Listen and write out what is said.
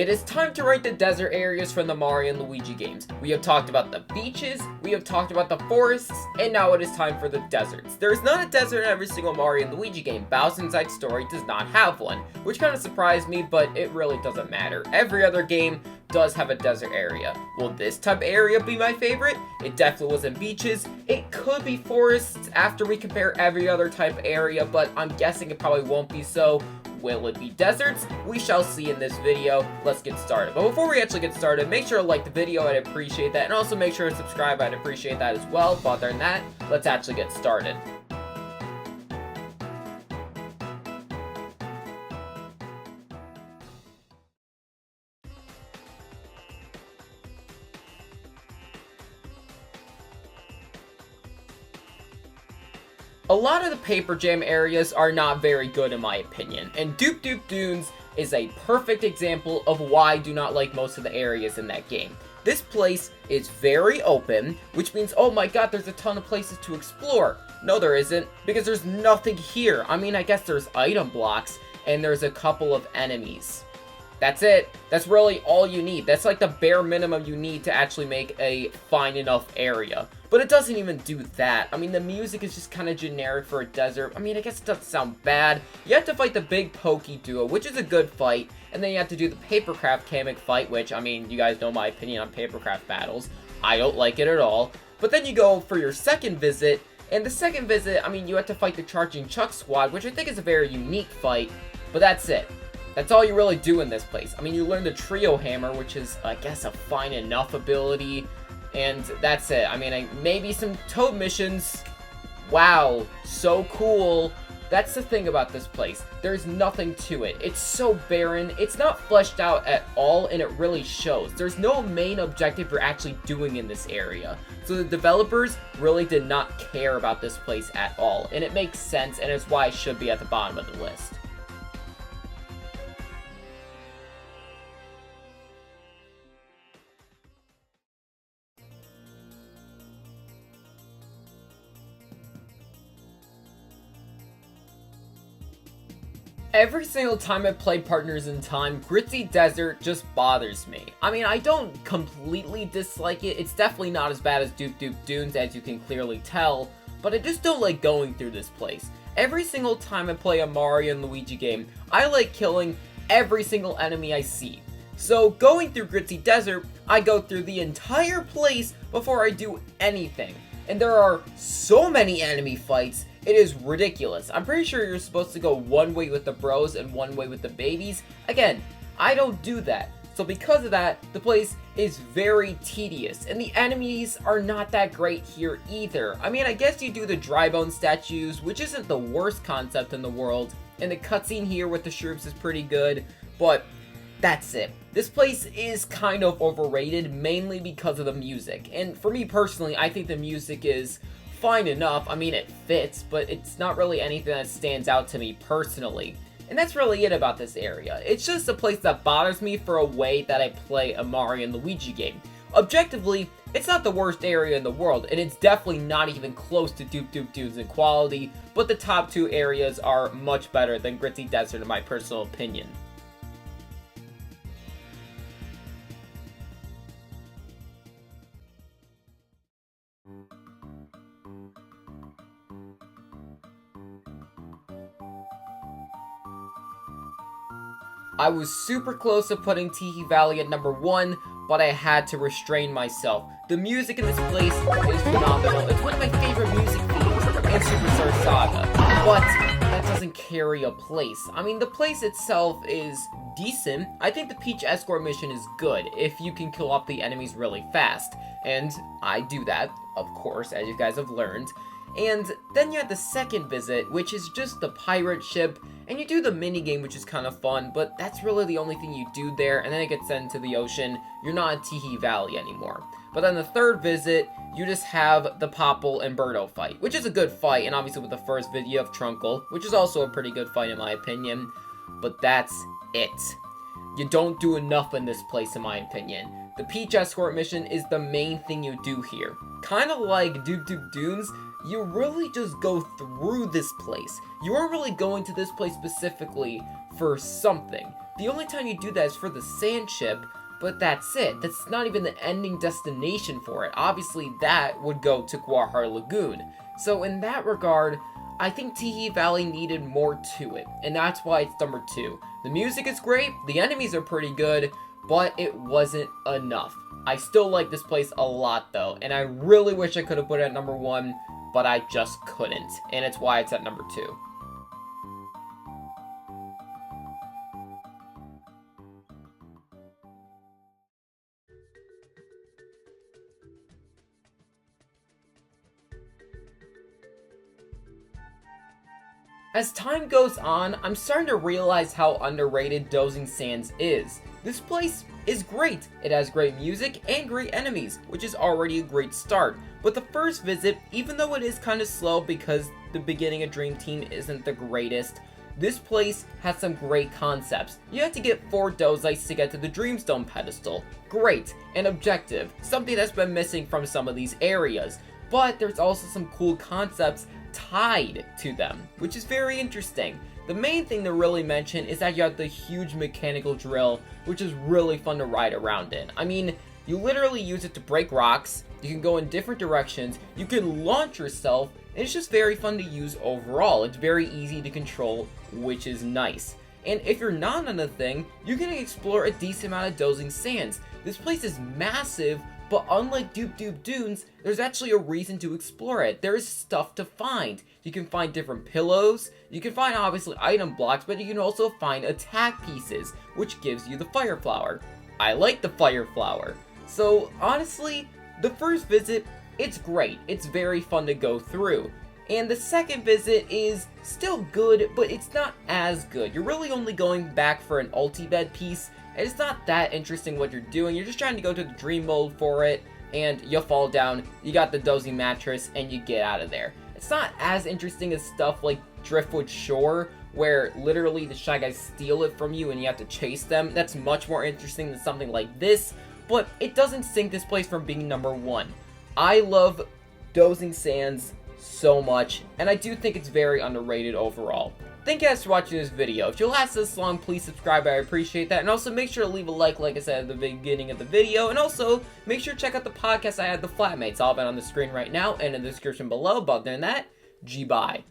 It is time to rank the desert areas from the Mario and Luigi games. We have talked about the beaches, we have talked about the forests, and now it is time for the deserts. There is not a desert in every single Mario and Luigi game. Bowser's Inside Story does not have one, which kind of surprised me, but it really doesn't matter. Every other game does have a desert area. Will this type of area be my favorite? It definitely wasn't beaches. It could be forests after we compare every other type of area, but I'm guessing it probably won't be so. Will it be deserts? We shall see in this video. Let's get started. But before we actually get started, make sure to like the video, I'd appreciate that. And also make sure to subscribe, I'd appreciate that as well. But other than that, let's actually get started. A lot of the paper jam areas are not very good in my opinion, and Doop Doop Dunes is a perfect example of why I do not like most of the areas in that game. This place is very open, which means, oh my god, there's a ton of places to explore. No, there isn't, because there's nothing here. I mean, I guess there's item blocks, and there's a couple of enemies. That's it. That's really all you need. That's like the bare minimum you need to actually make a fine enough area. But it doesn't even do that. I mean, the music is just kind of generic for a desert. I mean, I guess it doesn't sound bad. You have to fight the big pokey duo, which is a good fight. And then you have to do the papercraft Kamek fight, which, I mean, you guys know my opinion on papercraft battles. I don't like it at all. But then you go for your second visit. And the second visit, I mean, you have to fight the Charging Chuck squad, which I think is a very unique fight. But that's it. That's all you really do in this place. I mean, you learn the Trio Hammer, which is, I guess, a fine enough ability. And that's it. I mean, maybe some Toad missions. Wow, so cool. That's the thing about this place. There's nothing to it. It's so barren. It's not fleshed out at all, and it really shows. There's no main objective you're actually doing in this area. So the developers really did not care about this place at all. And it makes sense, and it's why it should be at the bottom of the list. Every single time I play Partners in Time, Gritty Desert just bothers me. I mean, I don't completely dislike it. It's definitely not as bad as Doop Doop Dunes, as you can clearly tell, but I just don't like going through this place. Every single time I play a Mario and Luigi game, I like killing every single enemy I see. So going through Gritty Desert, I go through the entire place before I do anything. And there are so many enemy fights, it is ridiculous. I'm pretty sure you're supposed to go one way with the bros and one way with the babies. Again, I don't do that. So because of that, the place is very tedious. And the enemies are not that great here either. I mean, I guess you do the dry bone statues, which isn't the worst concept in the world. And the cutscene here with the Shroobs is pretty good. But that's it. This place is kind of overrated, mainly because of the music. And for me personally, I think the music is fine enough. I mean, it fits, but it's not really anything that stands out to me personally. And that's really it about this area. It's just a place that bothers me for a way that I play a Mario and Luigi game. Objectively, it's not the worst area in the world, and it's definitely not even close to Doop Doop Dunes in quality, but the top two areas are much better than Gritty Desert in my personal opinion. I was super close to putting Tiki Valley at number 1, but I had to restrain myself. The music in this place is phenomenal. It's one of my favorite music themes in Superstar Saga, but that doesn't carry a place. I mean, the place itself is decent. I think the Peach Escort mission is good if you can kill off the enemies really fast, and I do that, of course, as you guys have learned. And then you have the second visit, which is just the pirate ship, and you do the minigame, which is kind of fun, but that's really the only thing you do there, and then it gets sent into the ocean. You're not in Tiki Valley anymore. But then the third visit, you just have the Popple and Birdo fight, which is a good fight, and obviously with the first video of Trunkle, which is also a pretty good fight in my opinion, but that's it. You don't do enough in this place in my opinion. The Peach Escort mission is the main thing you do here. Kind of like Doop Doop Dunes, you really just go through this place. You aren't really going to this place specifically for something. the only time you do that is for the sand chip, but that's it. That's not even the ending destination for it. Obviously, that would go to Guahar Lagoon. So in that regard, I think Tihee Valley needed more to it, and that's why it's number 2. The music is great, the enemies are pretty good, but it wasn't enough. I still like this place a lot though, and I really wish I could have put it at number 1, but I just couldn't, and it's why it's at number 2. As time goes on, I'm starting to realize how underrated Dozing Sands is. This place is great. It has great music and great enemies, which is already a great start. But the first visit, even though it is kind of slow because the beginning of Dream Team isn't the greatest, this place has some great concepts. You have to get 4 Dozites to get to the Dreamstone pedestal. Great. An objective, something that's been missing from some of these areas. But there's also some cool concepts tied to them, which is very interesting. The main thing to really mention is that you have the huge mechanical drill, which is really fun to ride around in. I mean, you literally use it to break rocks, you can go in different directions, you can launch yourself, and it's just very fun to use overall. It's very easy to control, which is nice. And if you're not on the thing, you can explore a decent amount of Dozing Sands. This place is massive, but unlike Doop Doop Dunes, there's actually a reason to explore it. There is stuff to find. You can find different pillows, you can find obviously item blocks, but you can also find attack pieces, which gives you the fire flower. I like the fire flower. So honestly, the first visit, it's great. It's very fun to go through. And the second visit is still good, but it's not as good. You're really only going back for an ulti-bed piece, and it's not that interesting what you're doing. You're just trying to go to the dream mode for it, and you fall down, you got the dozy mattress, and you get out of there. It's not as interesting as stuff like Driftwood Shore, where literally the Shy Guys steal it from you and you have to chase them. That's much more interesting than something like this, but it doesn't sink this place from being number 1. I love Dozing Sands so much, and I do think it's very underrated overall. Thank you guys for watching this video. If you'll last this long, please subscribe, I appreciate that, and also make sure to leave a like I said at the beginning of the video, and also make sure to check out the podcast I had, The Flatmates, all of it on the screen right now, and in the description below. But other than that, G-bye.